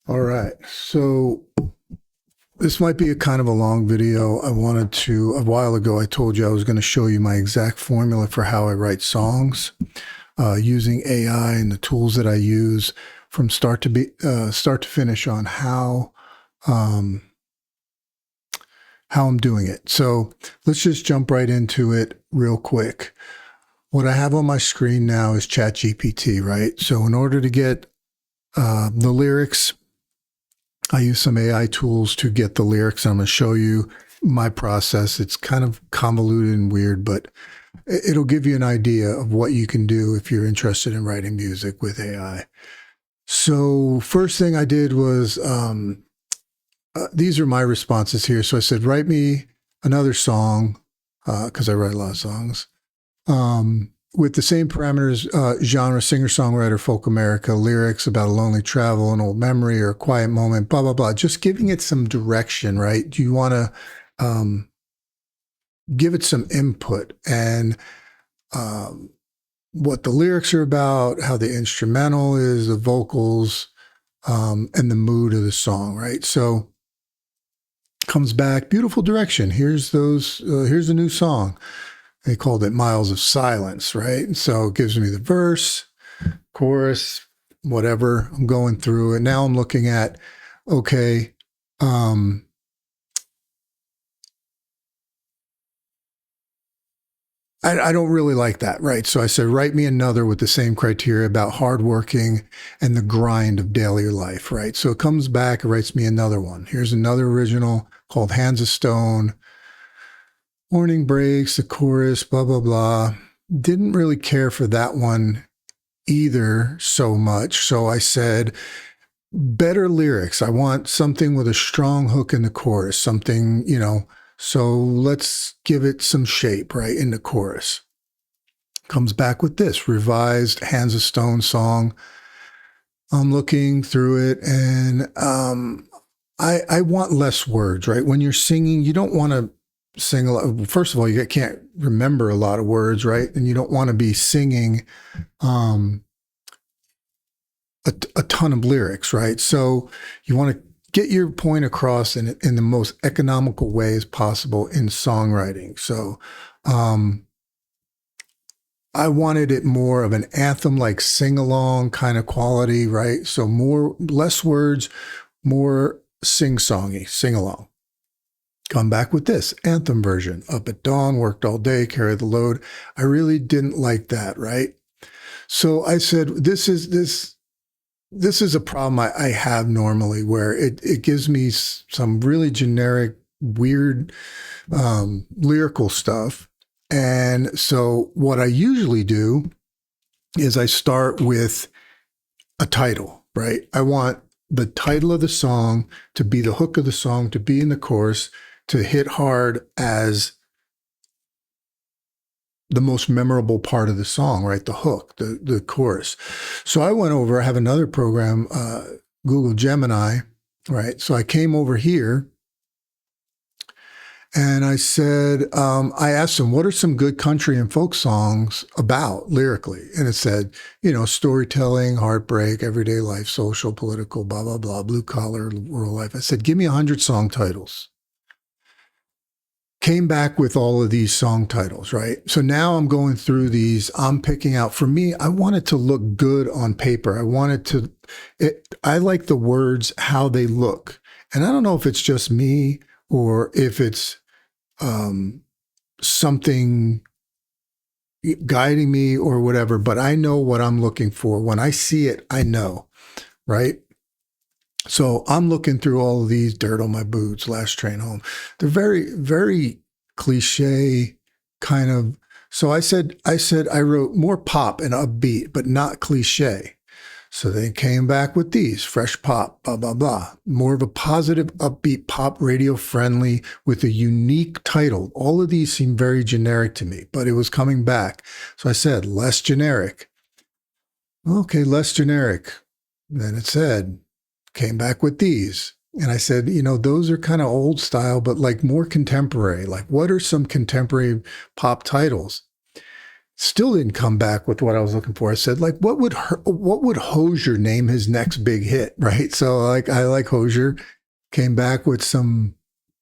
All right. So this might be a kind of a long video. A while ago, I told you I was going to show you my exact formula for how I write songs using AI and the tools that I use from start to finish on um, how I'm doing it. So let's just jump right into it real quick. What I have on my screen now is ChatGPT, right? So in order to get the lyrics, I use some AI tools to get the lyrics. I'm going to show you my process. It's kind of convoluted and weird, but it'll give you an idea of what you can do if you're interested in writing music with AI. So first thing I did was, these are my responses here. So I said, write me another song, because I write a lot of songs, with the same parameters, genre, singer-songwriter, folk America, lyrics about a lonely travel, an old memory, or a quiet moment, blah, blah, blah. Just giving it some direction, right? Do you want to give it some input and what the lyrics are about, how the instrumental is, the vocals, and the mood of the song, right? So comes back, beautiful direction. Here's a new song. They called it Miles of Silence, right? So it gives me the verse, chorus, whatever. I'm going through it. Now I'm looking at, okay, I don't really like that, right? So I said, write me another with the same criteria about hardworking and the grind of daily life, right? So it comes back, it writes me another one. Here's another original called Hands of Stone. Morning breaks, the chorus, blah, blah, blah. Didn't really care for that one either so much. So I said, better lyrics. I want something with a strong hook in the chorus, something, so let's give it some shape, right, in the chorus. Comes back with this revised Hands of Stone song. I'm looking through it and I want less words, right? When you're singing, you don't want to sing a lot. First of all, you can't remember a lot of words, right? And you don't want to be singing a ton of lyrics, right? So you want to get your point across in the most economical way as possible in songwriting. So I wanted it more of an anthem, like sing-along kind of quality, right? So less words, more sing-songy, sing-along. Come back with this anthem version. Up at dawn, worked all day, carried the load. I really didn't like that, right? So I said, this is a problem I have normally, where it gives me some really generic, weird lyrical stuff. And so what I usually do is I start with a title, right? I want the title of the song to be the hook of the song, to be in the chorus, to hit hard as the most memorable part of the song, right? The hook, the chorus. So I went over, I have another program, Google Gemini, right? So I came over here and I said, I asked them, what are some good country and folk songs about lyrically? And it said, storytelling, heartbreak, everyday life, social, political, blah, blah, blah, blue collar, rural life. I said, give me 100 song titles. Came back with all of these song titles, right? So now I'm going through these. I'm picking out, for me, I want it to look good on paper. I like the words, how they look. And I don't know if it's just me or if it's something guiding me or whatever, but I know what I'm looking for. When I see it, I know, right? So I'm looking through all of these, dirt on my boots, last train home. They're very, very cliche kind of. So I said, I wrote more pop and upbeat, but not cliche. So they came back with these, fresh pop, blah, blah, blah. More of a positive, upbeat pop, radio friendly with a unique title. All of these seem very generic to me, but it was coming back. So I said, less generic. Okay, less generic. Then it said, came back with these. And I said, those are kind of old style, but like more contemporary. Like, what are some contemporary pop titles? Still didn't come back with what I was looking for. I said, like, what would Hosier name his next big hit, right? So like, I like Hosier, came back with some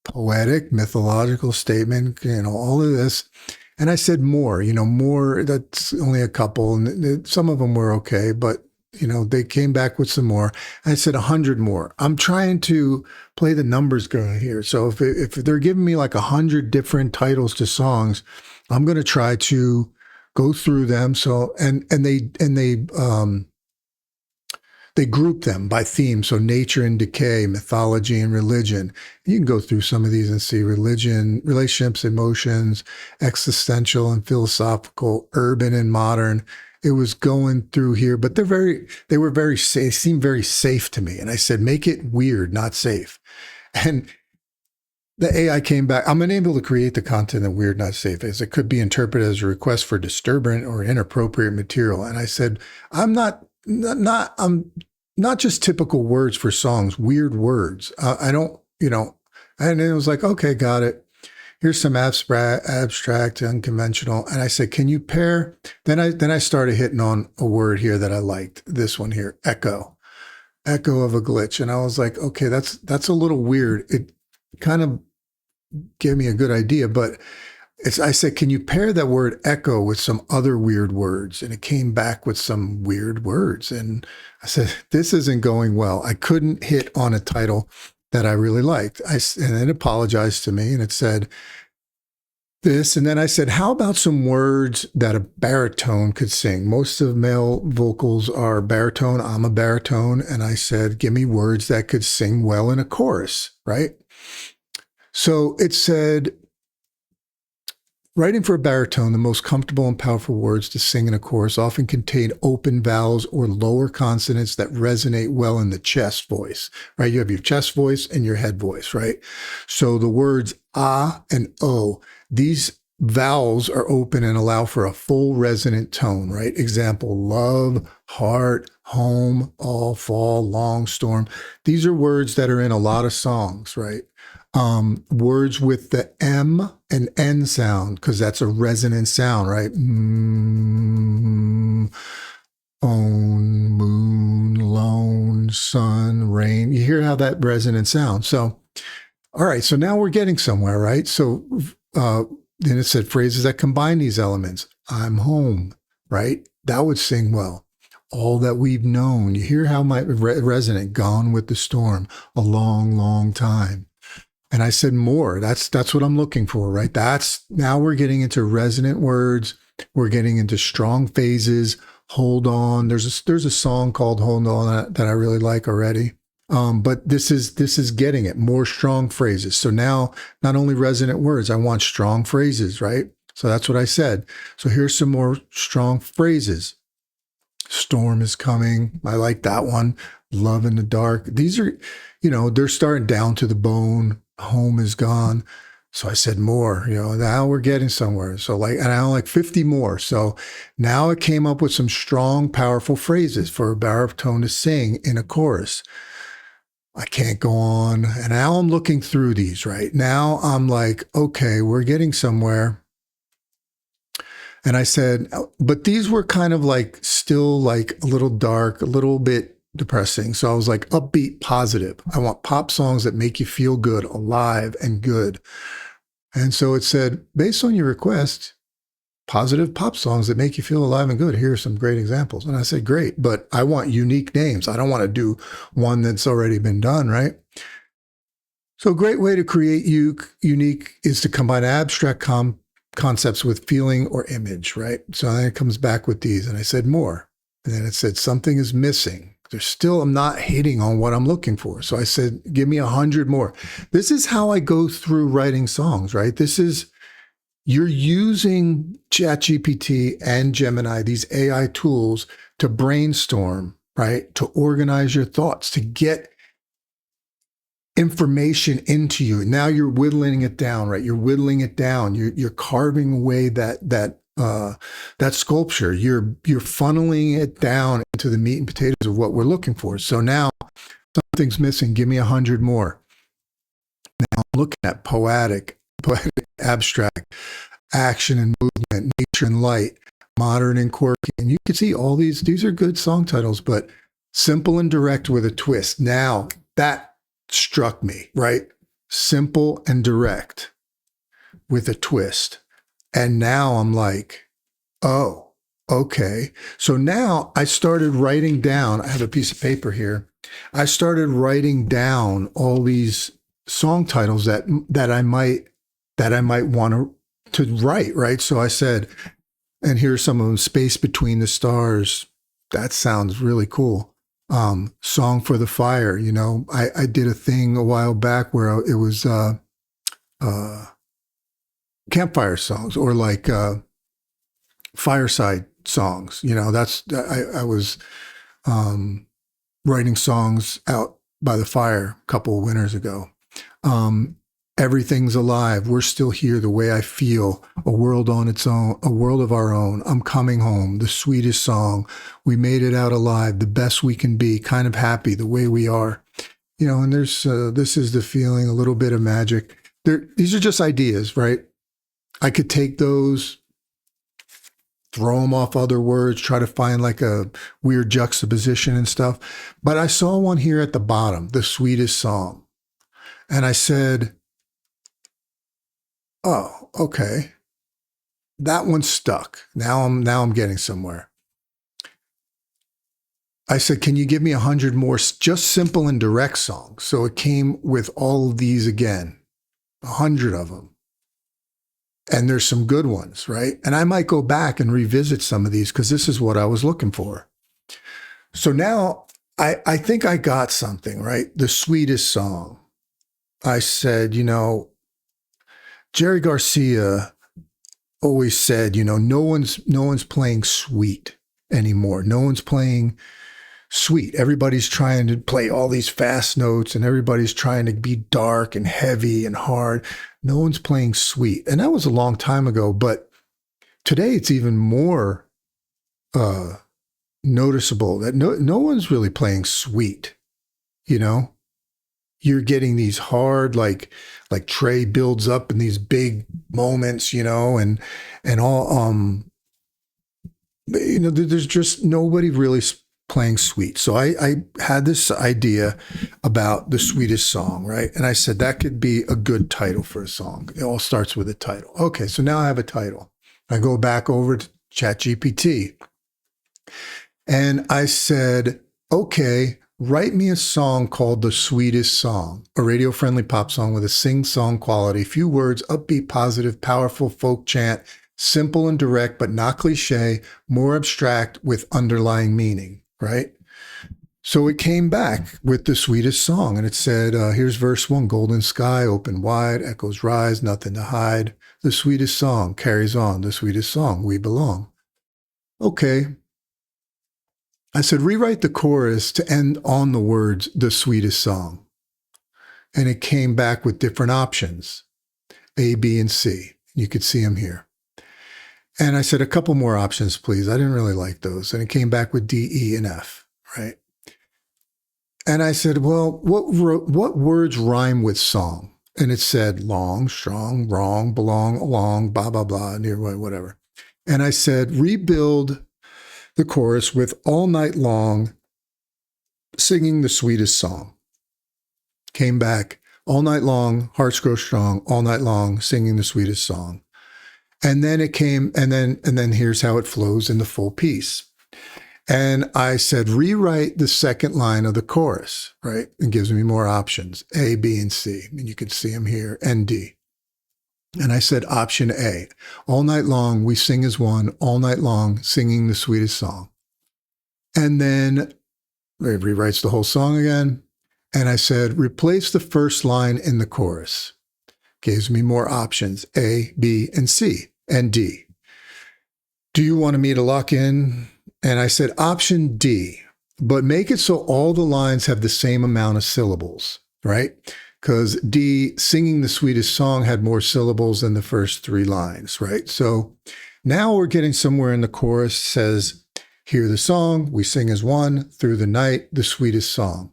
poetic, mythological statement, all of this. And I said more, more, that's only a couple. And some of them were okay, but, they came back with some more. I said 100 more. I'm trying to play the numbers going here. So if they're giving me like 100 different titles to songs, I'm going to try to go through them. So, and they group them by theme. So nature and decay, mythology and religion. You can go through some of these and see religion, relationships, emotions, existential and philosophical, urban and modern. It was going through here, but they were very safe, seemed very safe to me. And I said, make it weird, not safe. And the AI came back. I'm unable to create the content that weird, not safe is. It could be interpreted as a request for disturbing or inappropriate material. And I said, I'm not just typical words for songs, weird words. I don't, and it was like, okay, got it. Here's some abstract, unconventional. And I said, can you pair? Then I started hitting on a word here that I liked. This one here, echo of a glitch. And I was like, okay, that's a little weird. It kind of gave me a good idea, but I said, can you pair that word echo with some other weird words? And it came back with some weird words. And I said, this isn't going well. I couldn't hit on a title that I really liked. And it apologized to me and it said this. And then I said, how about some words that a baritone could sing? Most of male vocals are baritone. I'm a baritone. And I said, give me words that could sing well in a chorus, right? So it said, writing for a baritone, the most comfortable and powerful words to sing in a chorus often contain open vowels or lower consonants that resonate well in the chest voice, right? You have your chest voice and your head voice, right? So the words ah and o, these vowels are open and allow for a full resonant tone, right? Example, love, heart, home, all, fall, long, storm. These are words that are in a lot of songs, right? Words with the M and N sound, because that's a resonant sound, right? Own, moon, lone, sun, rain. You hear how that resonant sounds. So, all right, so now we're getting somewhere, right? So then it said phrases that combine these elements. I'm home, right? That would sing well. All that we've known. You hear how my resonant, gone with the storm, a long, long time. And I said more. That's what I'm looking for, right? Now we're getting into resonant words. We're getting into strong phases. Hold on. There's a song called Hold On that I really like already. But this is getting it. More strong phrases. So now not only resonant words, I want strong phrases, right? So that's what I said. So here's some more strong phrases. Storm is coming. I like that one. Love in the dark. These are, they're starting down to the bone. Home is gone. So I said more, now we're getting somewhere. So and I like 50 more. So now it came up with some strong, powerful phrases for a baritone to sing in a chorus. I can't go on. And now I'm looking through these, right? Now I'm like, okay, we're getting somewhere. And I said, but these were kind of like still like a little dark, a little bit depressing. So I was like upbeat, positive. I want pop songs that make you feel good, alive and good. And so it said, based on your request, positive pop songs that make you feel alive and good. Here are some great examples. And I said, great, but I want unique names. I don't want to do one that's already been done, right? So a great way to create unique is to combine abstract concepts with feeling or image, right? So then it comes back with these. And I said more. And then it said, something is missing. I'm not hitting on what I'm looking for. So I said, give me 100 more. This is how I go through writing songs, right? You're using ChatGPT and Gemini, these AI tools, to brainstorm, right? To organize your thoughts, to get information into you. Now you're whittling it down, right? You're whittling it down. You're carving away that sculpture. You're funneling it down into the meat and potatoes of what we're looking for. So now something's missing. Give me 100 more. Now I'm looking at poetic, abstract, action and movement, nature and light, modern and quirky. And you can see all these are good song titles, but simple and direct with a twist. Now that struck me, right? Simple and direct with a twist. And now I'm like, oh, okay. So now I started writing down, I have a piece of paper here. I started writing down all these song titles that I might want to write, right? So I said, and here's some of them: Space Between the Stars. That sounds really cool. Song for the Fire. You know, I did a thing a while back where it was campfire songs, or like fireside songs. You know, I was writing songs out by the fire a couple of winters ago. Everything's alive. We're still here. The way I feel. A world on its own. A world of our own. I'm coming home. The sweetest song. We made it out alive. The best we can be. Kind of happy the way we are. You know, and there's this is the feeling. A little bit of magic. These are just ideas, right? I could take those, throw them off other words, try to find like a weird juxtaposition and stuff. But I saw one here at the bottom, the sweetest song. And I said, oh, okay. That one stuck. Now I'm getting somewhere. I said, can you give me 100 more just simple and direct songs? So it came with all of these again, 100 of them. And there's some good ones, right? And I might go back and revisit some of these because this is what I was looking for. So now I think I got something, right? The sweetest song. I said, you know, Jerry Garcia always said, you know, no one's playing sweet anymore. No one's playing sweet. Everybody's trying to play all these fast notes, and everybody's trying to be dark and heavy and hard. No one's playing sweet. And that was a long time ago, but today it's even more noticeable that no one's really playing sweet. You know, you're getting these hard, like Trey builds up in these big moments, you know, and all, you know, there's just nobody really playing sweet. So I had this idea about the sweetest song, right? And I said, that could be a good title for a song. It all starts with a title. Okay, so now I have a title. I go back over to ChatGPT and I said, okay, write me a song called The Sweetest Song, a radio-friendly pop song with a sing-song quality, few words, upbeat, positive, powerful folk chant, simple and direct, but not cliche, more abstract with underlying meaning, right? So it came back with The Sweetest Song, and it said, here's verse 1, golden sky, open wide, echoes rise, nothing to hide. The sweetest song carries on, the sweetest song, we belong. Okay. I said, rewrite the chorus to end on the words, the sweetest song. And it came back with different options, A, B, and C. You could see them here. And I said, a couple more options, please. I didn't really like those. And it came back with D, E, and F, right? And I said, well, what words rhyme with song? And it said long, strong, wrong, belong, along, blah, blah, blah, nearby, whatever. And I said, rebuild the chorus with all night long singing the sweetest song. Came back, all night long, hearts grow strong, all night long singing the sweetest song. And then it came, and then here's how it flows in the full piece. And I said, rewrite the second line of the chorus, right? It gives me more options, A, B, and C. And you can see them here, and D. And I said, option A, all night long, we sing as one, all night long, singing the sweetest song. And then it rewrites the whole song again. And I said, replace the first line in the chorus. Gives me more options, A, B, and C, and D. Do you want me to lock in? And I said, option D, but make it so all the lines have the same amount of syllables, right? Because D, singing the sweetest song, had more syllables than the first three lines, right? So now we're getting somewhere in the chorus, says, hear the song, we sing as one, through the night, the sweetest song.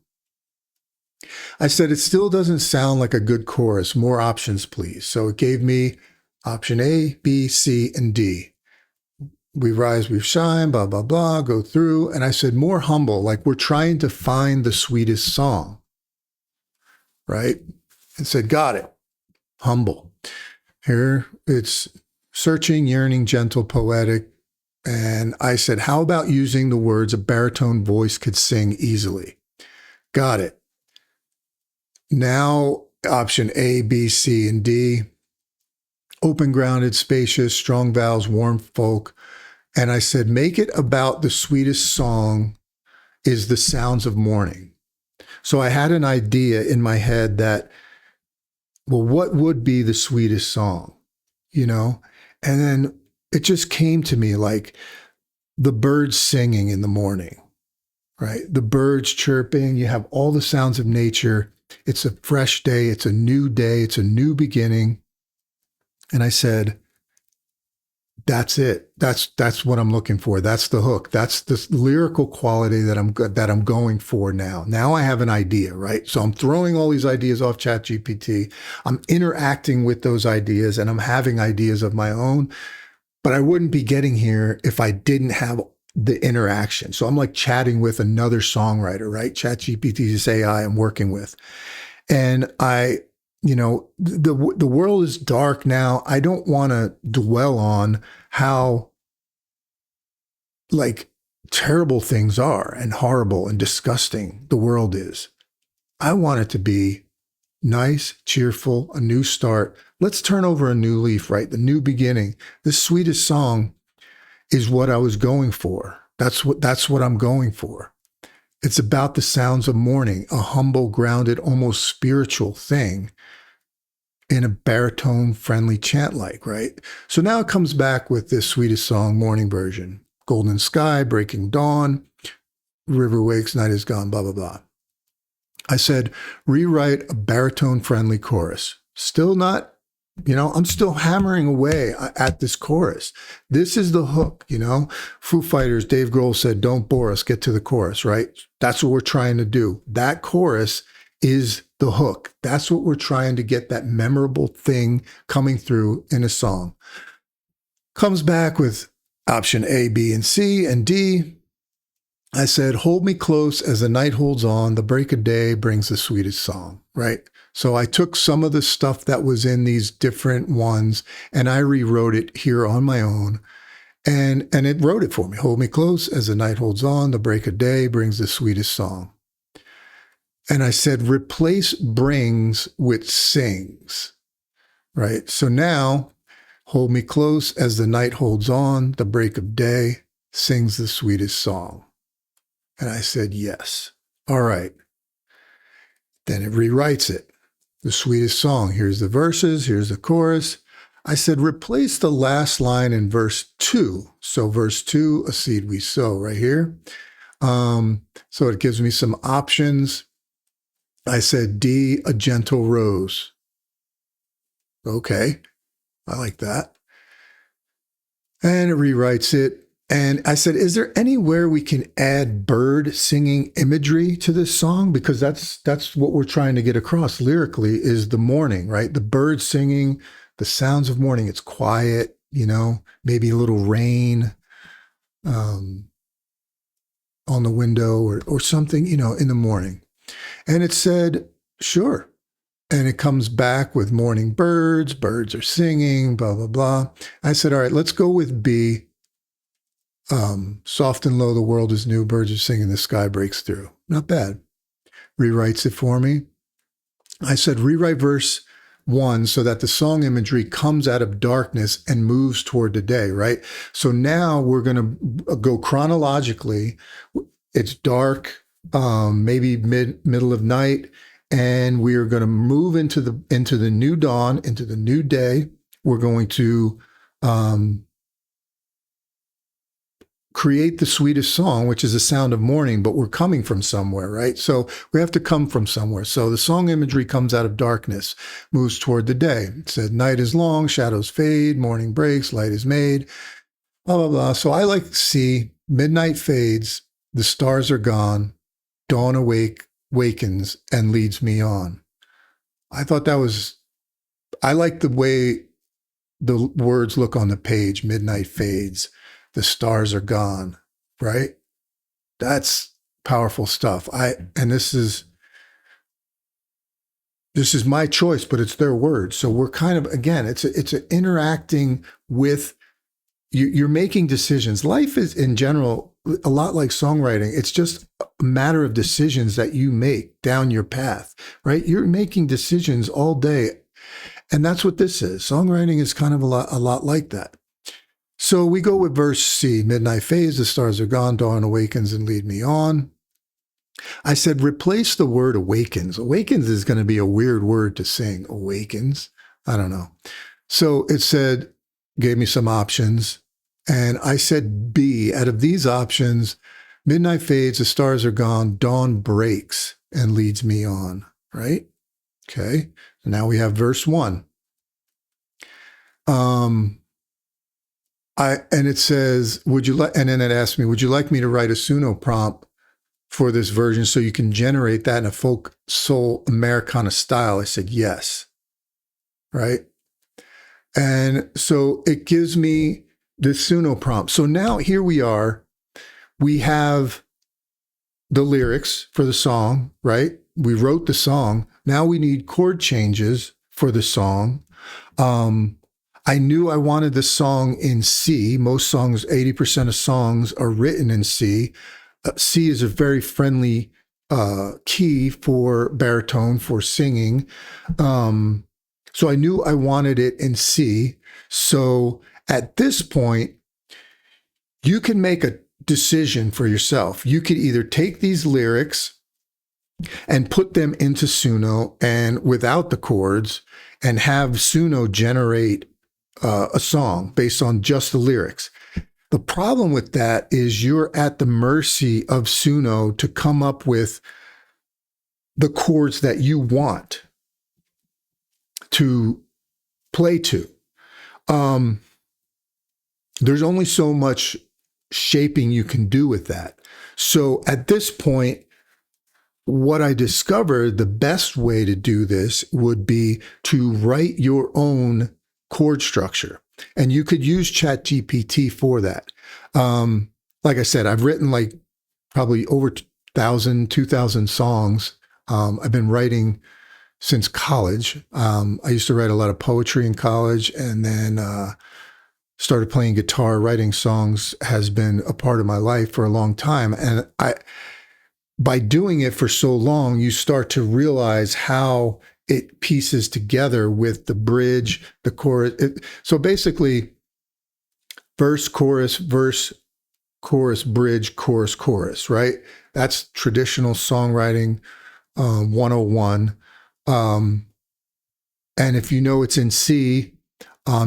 I said, it still doesn't sound like a good chorus. More options, please. So it gave me option A, B, C, and D. we rise, we shine, blah, blah, blah, go through. And I said, more humble, like we're trying to find the sweetest song, right? And said, got it, humble. Here it's searching, yearning, gentle, poetic. And I said, how about using the words a baritone voice could sing easily? Got it. Now, option A, B, C, and D. Open grounded, spacious, strong vowels, warm folk. And I said, make it about the sweetest song is the sounds of morning. So I had an idea in my head that, well, what would be the sweetest song? You know? And then it just came to me like the birds singing in the morning, right? The birds chirping, you have all the sounds of nature. It's a fresh day. It's a new day. It's a new beginning. And I said, that's it. That's what I'm looking for. That's the hook. That's the lyrical quality that I'm going for now. Now I have an idea, right? So I'm throwing all these ideas off ChatGPT. I'm interacting with those ideas and I'm having ideas of my own, but I wouldn't be getting here if I didn't have the interaction. So I'm like chatting with another songwriter, right? ChatGPT is AI I'm working with. And the world is dark now. I don't want to dwell on how like terrible things are and horrible and disgusting the world is. I want it to be nice, cheerful, a new start. Let's turn over a new leaf, right? The new beginning. The sweetest song is what I was going for. That's what I'm going for. It's about the sounds of morning, a humble, grounded, almost spiritual thing in a baritone friendly chant like, right? So now it comes back with this sweetest song, morning version. Golden sky, breaking dawn, river wakes, night is gone, blah, blah, blah. I said, rewrite a baritone friendly chorus. Still not, I'm still hammering away at this chorus. This is the hook, Foo Fighters, Dave Grohl said, don't bore us, get to the chorus, right? That's what we're trying to do. That chorus is the hook. That's what we're trying to get, that memorable thing coming through in a song. Comes back with option A, B, and C, and D. I said, hold me close as the night holds on, the break of day brings the sweetest song, right? So I took some of the stuff that was in these different ones and I rewrote it here on my own. And it wrote it for me. Hold me close as the night holds on, the break of day brings the sweetest song. And I said, replace brings with sings, right? So now, hold me close as the night holds on, the break of day sings the sweetest song. And I said, yes. All right. Then it rewrites it. The sweetest song. Here's the verses. Here's the chorus. I said, replace the last line in verse 2. So verse 2, a seed we sow right here. So it gives me some options. I said, D, a gentle rose. Okay. I like that. And it rewrites it. And I said, is there anywhere we can add bird singing imagery to this song? Because that's what we're trying to get across lyrically is the morning, right? The bird singing, the sounds of morning. It's quiet, maybe a little rain on the window or something, in the morning. And it said, sure. And it comes back with morning birds are singing, blah, blah, blah. I said, all right, let's go with B. Soft and low, the world is new, birds are singing, the sky breaks through. Not bad. Rewrites it for me. I said, rewrite verse 1 so that the song imagery comes out of darkness and moves toward the day, right? So now we're going to go chronologically. It's dark, maybe middle of night, and we are going to move into the new dawn, into the new day. We're going to create the sweetest song, which is the sound of morning, but we're coming from somewhere, right? So we have to come from somewhere. So the song imagery comes out of darkness, moves toward the day. It said, night is long, shadows fade, morning breaks, light is made, blah, blah, blah. So I like to see midnight fades, the stars are gone, dawn wakens and leads me on. I thought I like the way the words look on the page, midnight fades. the stars are gone, right? That's powerful stuff. And this is my choice, but it's their words. So we're kind of, again, it's interacting with you. You're making decisions. Life is in general a lot like songwriting. It's just a matter of decisions that you make down your path, right? You're making decisions all day. And that's what this is. Songwriting is kind of a lot like that. So we go with verse C, midnight phase, the stars are gone, dawn awakens and lead me on. I said, replace the word awakens. Awakens is going to be a weird word to sing. Awakens? I don't know. So it said, gave me some options. And I said B, out of these options, midnight fades, the stars are gone, dawn breaks and leads me on, right? Okay. So now we have verse 1. And it says, would you like, and then it asked me, would you like me to write a suno prompt for this version so you can generate that in a folk soul Americana style? I said, yes. Right. And so it gives me the suno prompt. So now here we are. We have the lyrics for the song, right? We wrote the song. Now we need chord changes for the song. I knew I wanted the song in C. Most songs, 80% of songs are written in C. C is a very friendly key for baritone, for singing. So I knew I wanted it in C. So at this point, you can make a decision for yourself. You could either take these lyrics and put them into suno and without the chords and have suno generate a song based on just the lyrics. The problem with that is you're at the mercy of suno to come up with the chords that you want to play to. There's only so much shaping you can do with that. So at this point, what I discovered, the best way to do this would be to write your own chord structure. And you could use ChatGPT for that. Like I said, I've written like probably over 2,000 songs. I've been writing since college. I used to write a lot of poetry in college, and then started playing guitar. Writing songs has been a part of my life for a long time. And by doing it for so long, you start to realize how it pieces together with the bridge, the chorus. So basically, verse, chorus, bridge, chorus, right? That's traditional songwriting 101. And if you know it's in C,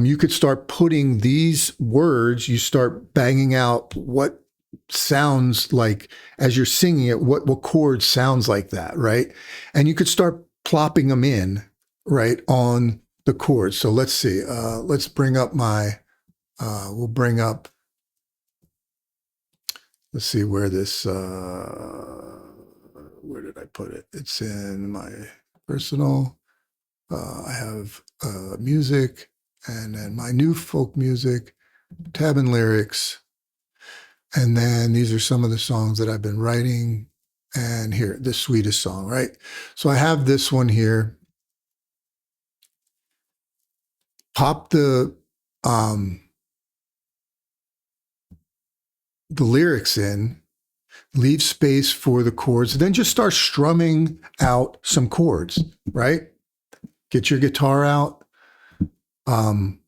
you could start putting these words, you start banging out what sounds like, as you're singing it, what chord sounds like that, right? And you could start plopping them in, right, on the chords. So let's see. Let's bring up we'll bring up, let's see where this, where did I put it? It's in my personal. I have music, and then my new folk music, tab and lyrics. And then these are some of the songs that I've been writing. And here, the sweetest song, right? So I have this one here. Pop the lyrics in, leave space for the chords, then just start strumming out some chords, right? Get your guitar out,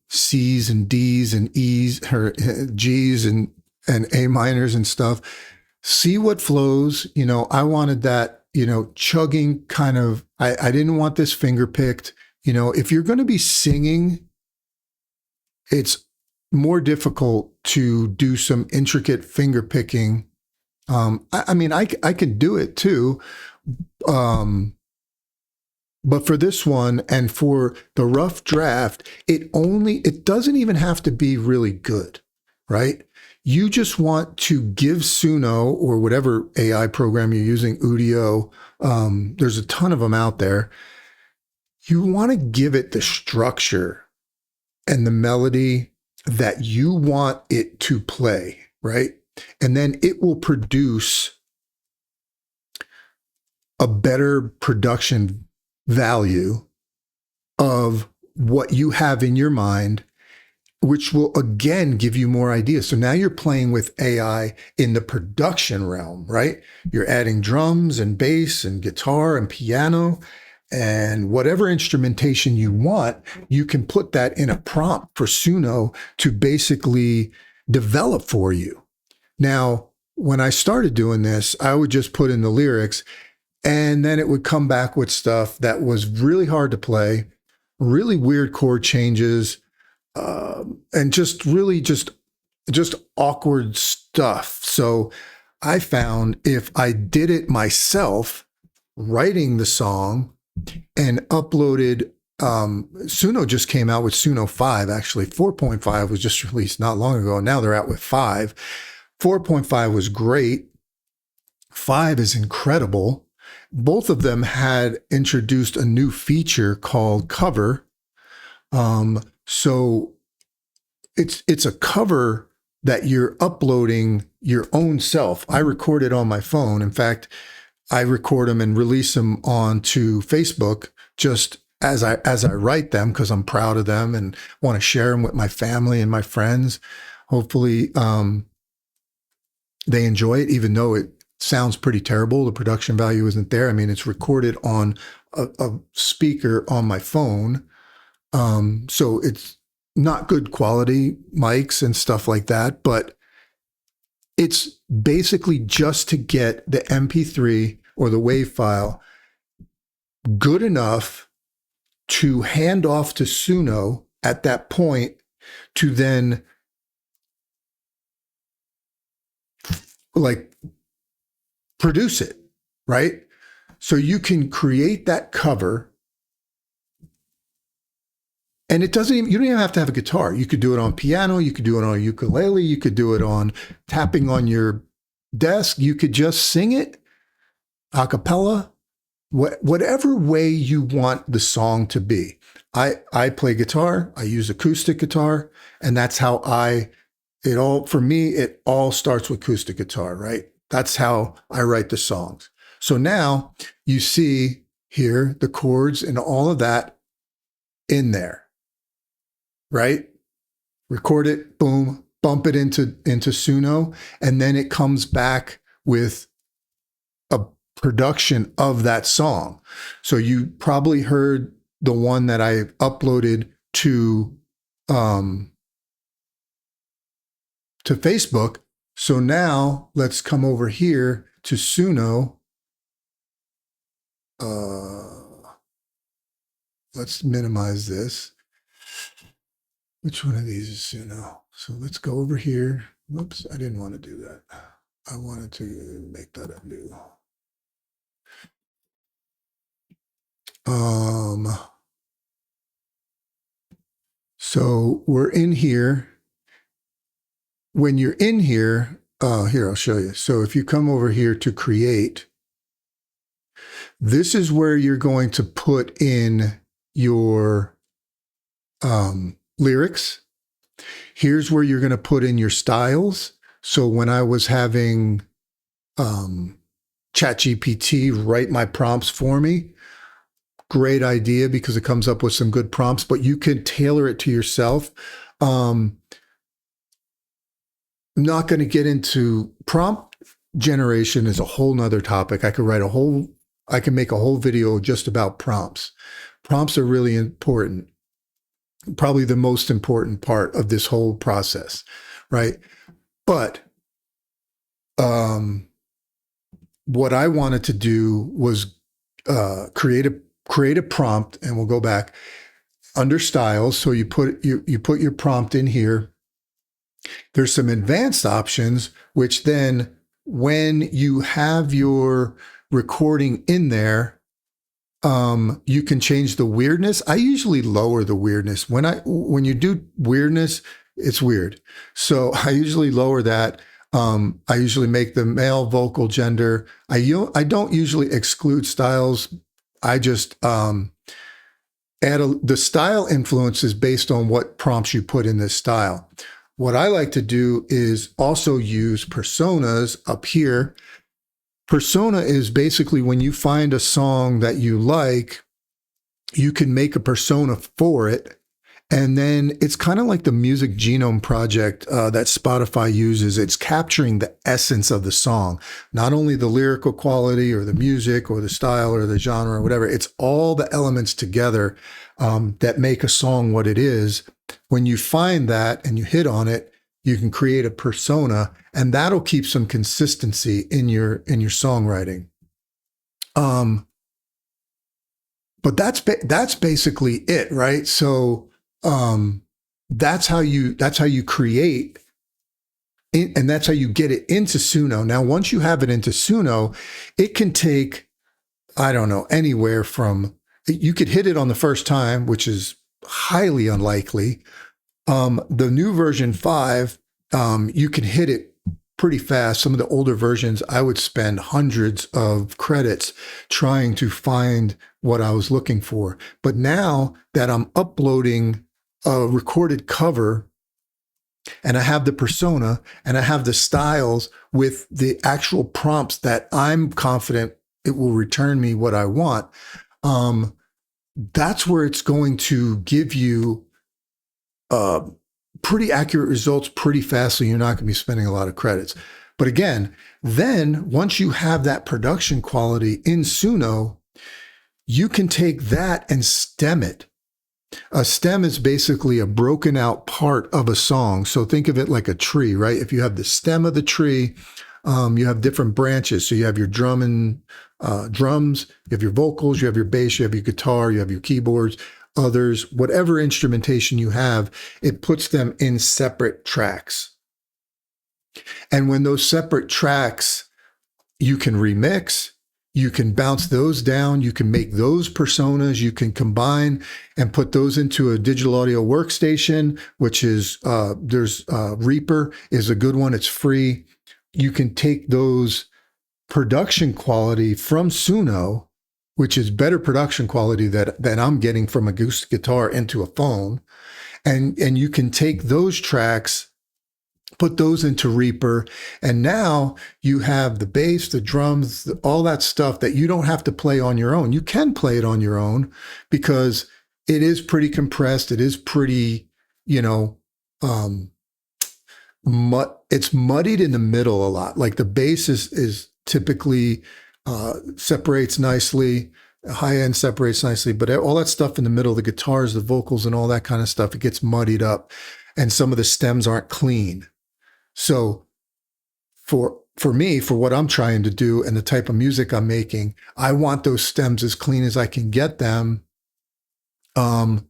C's and D's and E's, or G's and A minors and stuff. See what flows. You know, I wanted that, you know, chugging kind of, I didn't want this finger picked. You know, if you're going to be singing, it's more difficult to do some intricate finger picking. I mean, I could do it too. But for this one and for the rough draft, it doesn't even have to be really good, right? You just want to give Suno or whatever AI program you're using, Udio, there's a ton of them out there. You want to give it the structure and the melody that you want it to play, right? And then it will produce a better production value of what you have in your mind, which will again give you more ideas. So now you're playing with AI in the production realm, right? You're adding drums and bass and guitar and piano and whatever instrumentation you want. You can put that in a prompt for Suno to basically develop for you. Now, when I started doing this, I would just put in the lyrics and then it would come back with stuff that was really hard to play, really weird chord changes, and just really just awkward stuff. So I found if I did it myself, writing the song and uploaded, Suno just came out with Suno 5, actually. 4.5 was just released not long ago. Now they're out with 5. 4.5 was great. 5 is incredible. Both of them had introduced a new feature called cover. So it's a cover that you're uploading your own self. I record it on my phone. In fact, I record them and release them onto Facebook just as I write them because I'm proud of them and want to share them with my family and my friends. Hopefully, they enjoy it, even though it sounds pretty terrible. The production value isn't there. I mean, it's recorded on a speaker on my phone. So it's not good quality mics and stuff like that, but it's basically just to get the MP3 or the WAV file good enough to hand off to Suno at that point to then like produce it, right? So you can create that cover. And it doesn't even, you don't even have to have a guitar. You could do it on piano. You could do it on a ukulele. You could do it on tapping on your desk. You could just sing it a cappella, whatever way you want the song to be. I play guitar. I use acoustic guitar. And that's how for me, it all starts with acoustic guitar, right? That's how I write the songs. So now you see here the chords and all of that in there. Right? Record it, boom, bump it into Suno, and then it comes back with a production of that song. So you probably heard the one that I uploaded to Facebook. So now let's come over here to Suno. Let's minimize this. Which one of these is Suno? So let's go over here. Whoops, I didn't want to do that. I wanted to make that undo. So we're in here. When you're in here, here, I'll show you. So if you come over here to create, this is where you're going to put in your lyrics. Here's where you're going to put in your styles. So when I was having ChatGPT write my prompts for me, great idea because it comes up with some good prompts, but you can tailor it to yourself. I'm not going to get into prompt generation is a whole nother topic. I can make a whole video just about prompts. Prompts are really important. Probably the most important part of this whole process, right? But what I wanted to do was create a prompt, and we'll go back under styles. So you put your prompt in here. There's some advanced options, which then when you have your recording in there, you can change the weirdness. I usually lower the weirdness. When you do weirdness, it's weird. So I usually lower that. I usually make the male vocal gender. I don't usually exclude styles. I just the style influence is based on what prompts you put in this style. What I like to do is also use personas up here. Persona is basically when you find a song that you like, you can make a persona for it. And then it's kind of like the Music Genome Project that Spotify uses. It's capturing the essence of the song, not only the lyrical quality or the music or the style or the genre or whatever. It's all the elements together that make a song what it is. When you find that and you hit on it, you can create a persona, and that'll keep some consistency in your songwriting. But that's basically it, right? So that's how you create, and that's how you get it into Suno. Now, once you have it into Suno, it can take, I don't know, anywhere from, you could hit it on the first time, which is highly unlikely. The new version 5, you can hit it pretty fast. Some of the older versions, I would spend hundreds of credits trying to find what I was looking for. But now that I'm uploading a recorded cover and I have the persona and I have the styles with the actual prompts that I'm confident it will return me what I want, that's where it's going to give you pretty accurate results pretty fast, so you're not going to be spending a lot of credits. But again, then once you have that production quality in Suno, you can take that and stem it. A stem is basically a broken out part of a song. So think of it like a tree, right? If you have the stem of the tree, you have different branches. So you have your drums, you have your vocals, you have your bass, you have your guitar, you have your keyboards, others, whatever instrumentation you have, it puts them in separate tracks. And when those separate tracks, you can remix, you can bounce those down, you can make those personas, you can combine and put those into a digital audio workstation, which is, there's Reaper is a good one. It's free. You can take those production quality from Suno, which is better production quality than I'm getting from a acoustic guitar into a phone. And you can take those tracks, put those into Reaper, and now you have the bass, the drums, all that stuff that you don't have to play on your own. You can play it on your own because it is pretty compressed. It is pretty, it's muddied in the middle a lot. Like the bass is typically separates nicely. High end separates nicely, but all that stuff in the middle, the guitars, the vocals, and all that kind of stuff, it gets muddied up, and some of the stems aren't clean. So for me, for what I'm trying to do and the type of music I'm making, I want those stems as clean as I can get them. And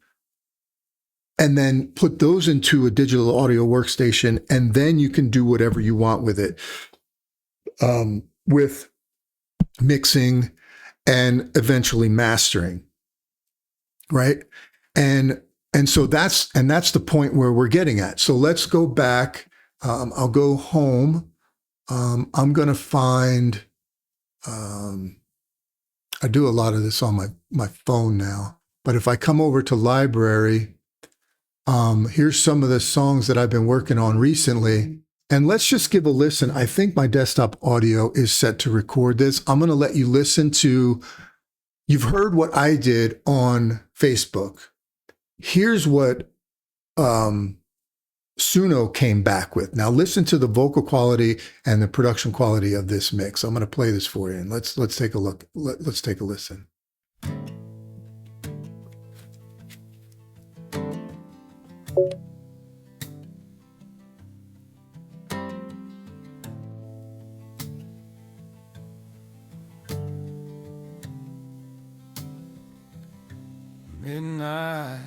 then put those into a digital audio workstation, and then you can do whatever you want with it, with mixing and eventually mastering, right? And so that's the point where we're getting at. So let's go back. I'll go home. I'm going to find, I do a lot of this on my phone now, but if I come over to library, here's some of the songs that I've been working on recently. And let's just give a listen. I think my desktop audio is set to record this. I'm going to let you listen to, you've heard what I did on Facebook. Here's what Suno came back with. Now listen to the vocal quality and the production quality of this mix. I'm going to play this for you, and let's take a look. Let's take a listen. Midnight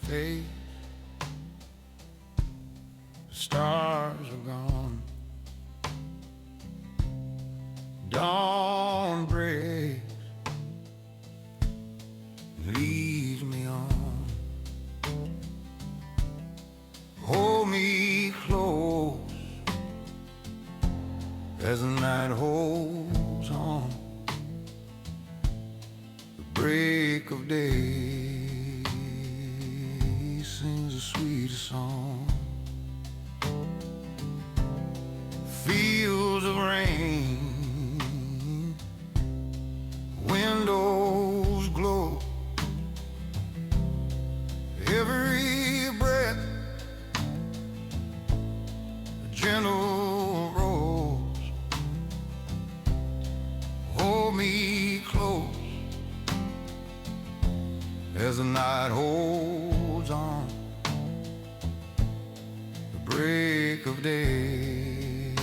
fade, the stars are gone, dawn breaks, leads me on, hold me close as the night holds on, the break of day. sweetest song. Fields of rain, windows glow, every breath a gentle rose. Hold me close as the night holds on. The break of day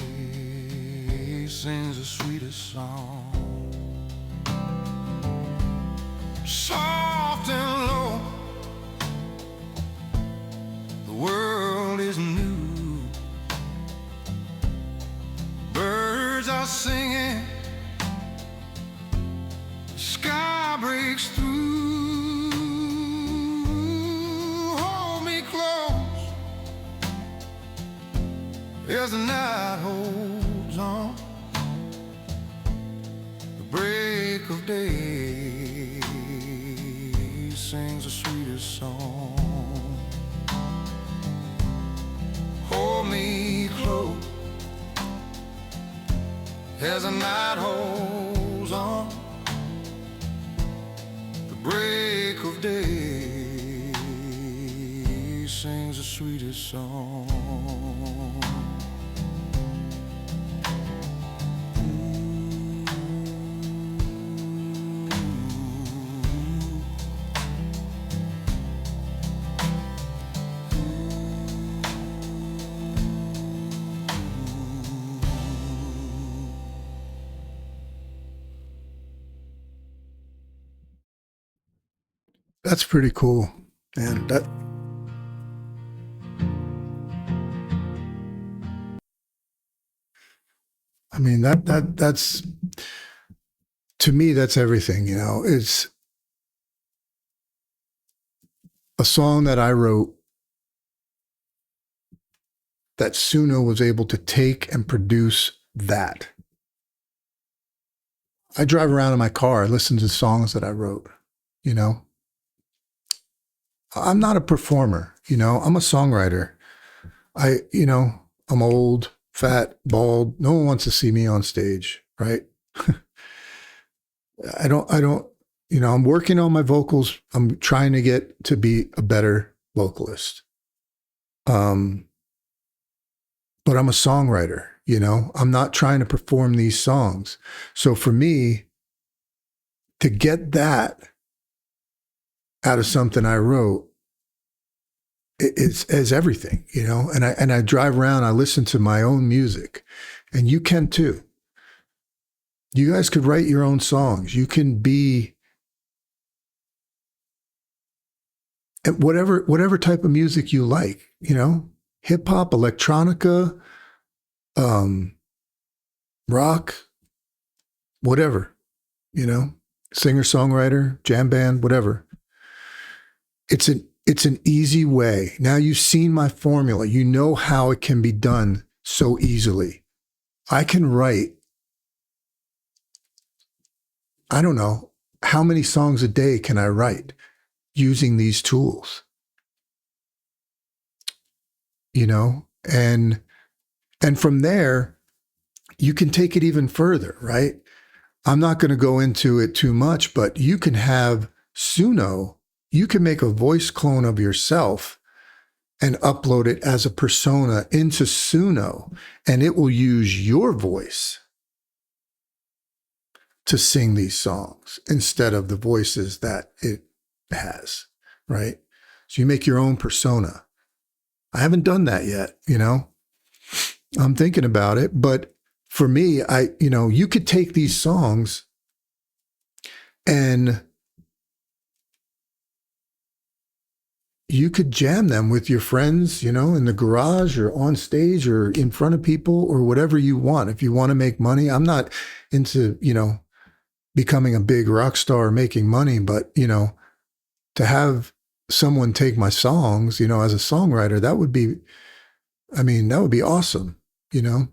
sings the sweetest song. Soft and low, the world is new. Birds are singing, the sky breaks through. Hold me close as the night holds on. The break of day sings the sweetest song. Hold me close as the night holds on. The break of day sings the sweetest song. That's pretty cool. And that's, to me, that's everything, you know. It's a song that I wrote that Suno was able to take and produce that. I drive around in my car, I listen to songs that I wrote, you know. I'm not a performer, you know, I'm a songwriter. I'm old, fat, bald. No one wants to see me on stage, right? I don't, I'm working on my vocals. I'm trying to get to be a better vocalist. But I'm a songwriter, you know, I'm not trying to perform these songs. So for me to get that out of something I wrote, it's everything, you know, and I drive around, I listen to my own music, and you can too. You guys could write your own songs. You can be at whatever type of music you like, you know, hip hop, electronica, rock, whatever, you know, singer, songwriter, jam band, whatever. It's an easy way. Now you've seen my formula. You know how it can be done so easily. I can write, I don't know, how many songs a day can I write using these tools? You know, and from there, you can take it even further, right? I'm not going to go into it too much, but you can have Suno. You can make a voice clone of yourself and upload it as a persona into Suno, and it will use your voice to sing these songs instead of the voices that it has, right? So you make your own persona. I haven't done that yet, you know? I'm thinking about it, but for me, you could take these songs and you could jam them with your friends, you know, in the garage or on stage or in front of people or whatever you want. If you want to make money, I'm not into, you know, becoming a big rock star or making money, but, you know, to have someone take my songs, you know, as a songwriter, that would be awesome, you know?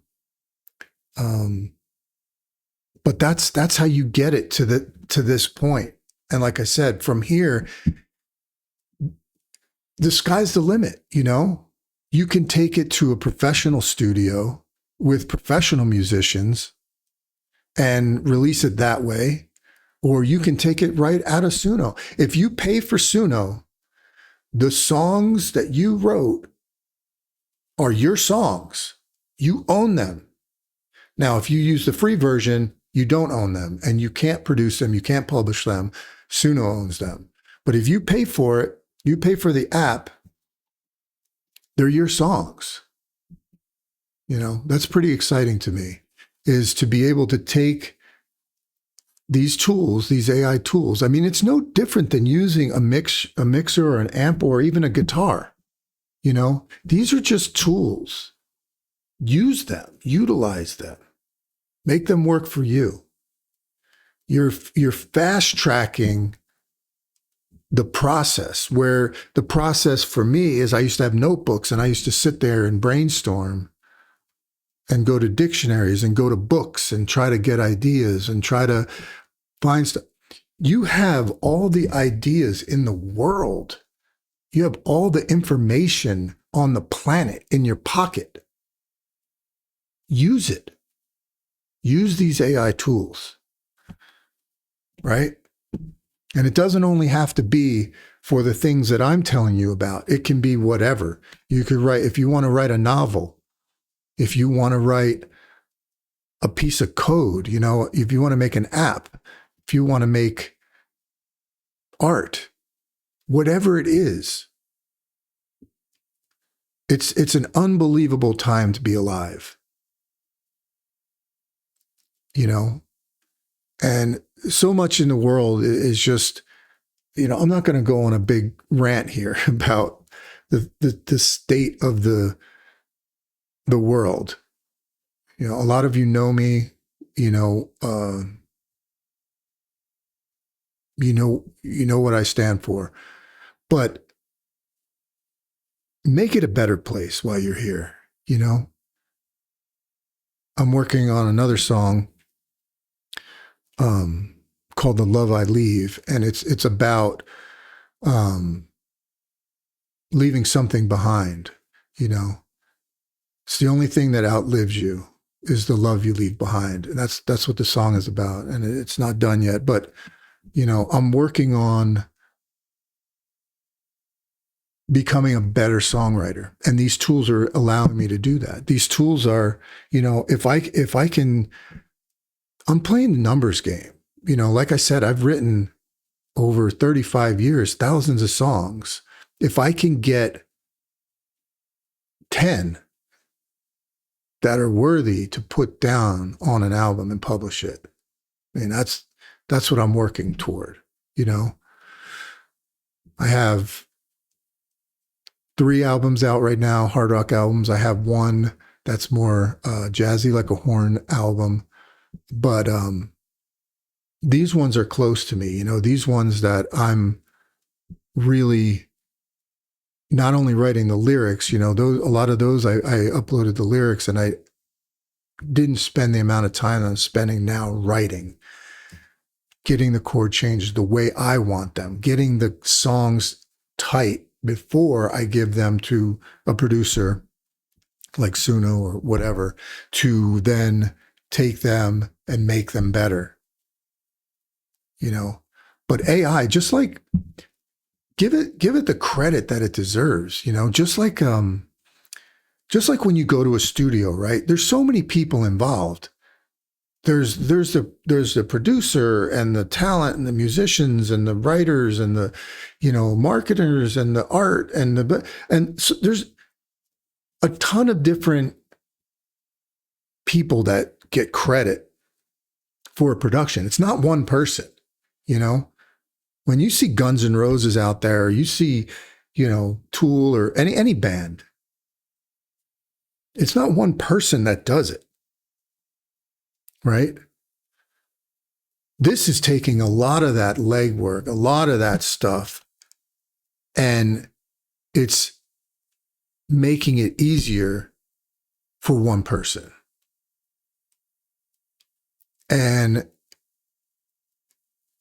But that's how you get it to this point. And like I said, from here, the sky's the limit, you know? You can take it to a professional studio with professional musicians and release it that way, or you can take it right out of Suno. If you pay for Suno, the songs that you wrote are your songs. You own them. Now, if you use the free version, you don't own them and you can't produce them, you can't publish them. Suno owns them. But if you pay for it, you pay for the app, they're your songs. You know, that's pretty exciting to me, is to be able to take these tools, these AI tools. I mean, it's no different than using a mixer or an amp or even a guitar. You know, these are just tools. Use them, utilize them, make them work for you. You're fast tracking the process, where the process for me is I used to have notebooks and I used to sit there and brainstorm and go to dictionaries and go to books and try to get ideas and try to find stuff. You have all the ideas in the world. You have all the information on the planet in your pocket. Use it. Use these AI tools, right? And it doesn't only have to be for the things that I'm telling you about. It can be whatever. You could write, if you want to write a novel, if you want to write a piece of code, you know, if you want to make an app, if you want to make art, whatever it is, it's an unbelievable time to be alive, you know? And so much in the world is just, you know, I'm not going to go on a big rant here about the state of the world. You know, a lot of you know me, you know what I stand for, but make it a better place while you're here. You know, I'm working on another song called "The Love I Leave," and it's about leaving something behind. You know, it's the only thing that outlives you is the love you leave behind, and that's what the song is about. And it's not done yet, but you know, I'm working on becoming a better songwriter, and these tools are allowing me to do that. These tools are, you know, if I can, I'm playing the numbers game. You know, like I said, I've written over 35 years, thousands of songs. If I can get 10 that are worthy to put down on an album and publish it, I mean, that's what I'm working toward. You know, I have 3 albums out right now, hard rock albums. I have one that's more jazzy, like a horn album. But these ones are close to me, you know, these ones that I'm really not only writing the lyrics, you know, those, a lot of those I uploaded the lyrics, and I didn't spend the amount of time I'm spending now writing, getting the chord changes the way I want them, getting the songs tight before I give them to a producer like Suno or whatever, to then take them and make them better. You know, but AI, just like give it the credit that it deserves, you know, just like when you go to a studio, right? There's so many people involved. There's the producer and the talent and the musicians and the writers and the, you know, marketers and the art and so there's a ton of different people that get credit for a production. It's not one person, you know. When you see Guns N' Roses out there, or you see, you know, Tool or any band, it's not one person that does it, right? This is taking a lot of that legwork, a lot of that stuff, and it's making it easier for one person. And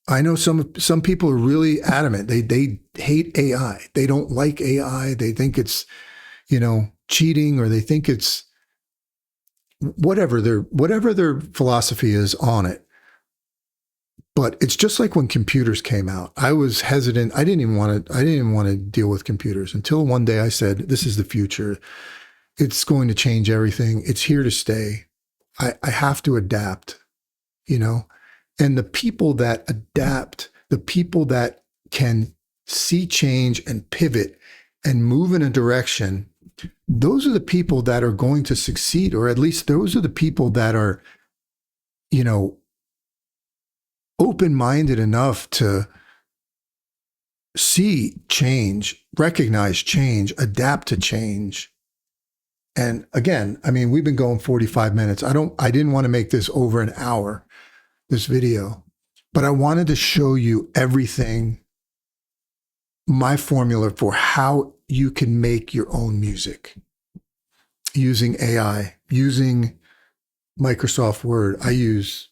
I know some people are really adamant. They hate AI. They don't like AI. They think it's, cheating, or they think it's whatever their philosophy is on it. But it's just like when computers came out. I was hesitant. I didn't even want to deal with computers until one day I said, this is the future. It's going to change everything. It's here to stay. I have to adapt, And the people that adapt, the people that can see change and pivot and move in a direction, those are the people that are going to succeed, or at least those are the people that are, open-minded enough to see change, recognize change, adapt to change. And again, I mean, we've been going 45 minutes. I didn't want to make this over an hour, this video, but I wanted to show you everything, my formula for how you can make your own music using AI, using Microsoft Word. I use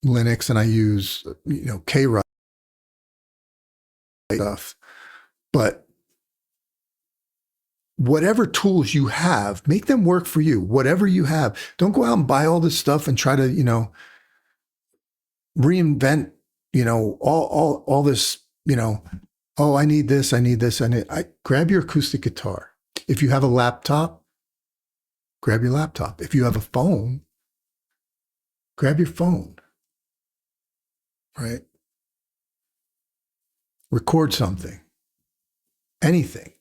Linux and I use, Kwrite stuff. But whatever tools you have, make them work for you. Whatever you have. Don't go out and buy all this stuff and try to, reinvent, all this, oh, I need this. Grab your acoustic guitar. If you have a laptop, grab your laptop. If you have a phone, grab your phone, right? Record something, anything.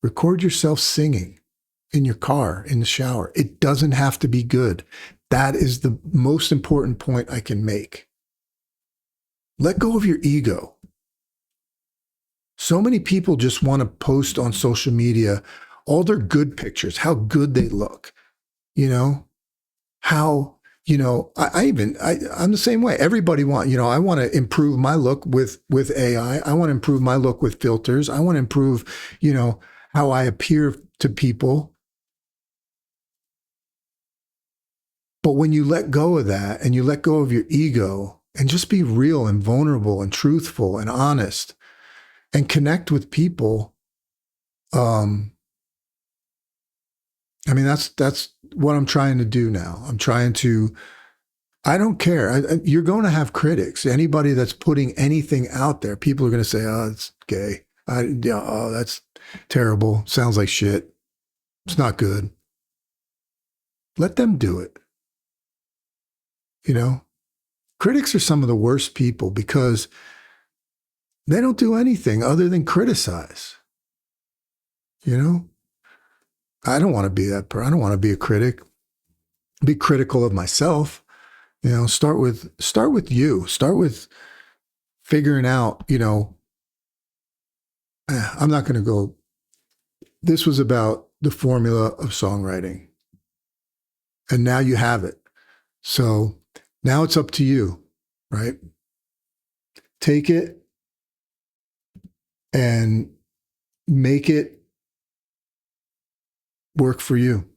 Record yourself singing in your car, in the shower. It doesn't have to be good. That is the most important point I can make. Let go of your ego. So many people just want to post on social media all their good pictures, how good they look, how, I'm the same way. Everybody I want to improve my look with AI. I want to improve my look with filters. I want to improve, how I appear to people. But when you let go of that and you let go of your ego and just be real and vulnerable and truthful and honest and connect with people, that's what I'm trying to do now. I don't care. You're going to have critics. Anybody that's putting anything out there, people are going to say, oh, it's gay. Oh, that's terrible. Sounds like shit. It's not good. Let them do it. Critics are some of the worst people because they don't do anything other than criticize. I don't want to be that person. I don't want to be a critic. Be critical of myself. Start with you. Start with figuring out, I'm not going to go. This was about the formula of songwriting. And now you have it. So now it's up to you, right? Take it and make it work for you.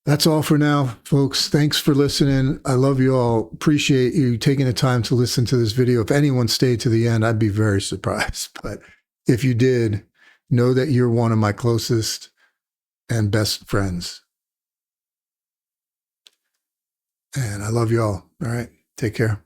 That's all for now, folks. Thanks for listening. I love you all. Appreciate you taking the time to listen to this video. If anyone stayed to the end, I'd be very surprised. But if you did, know that you're one of my closest and best friends. And I love you all. All right. Take care.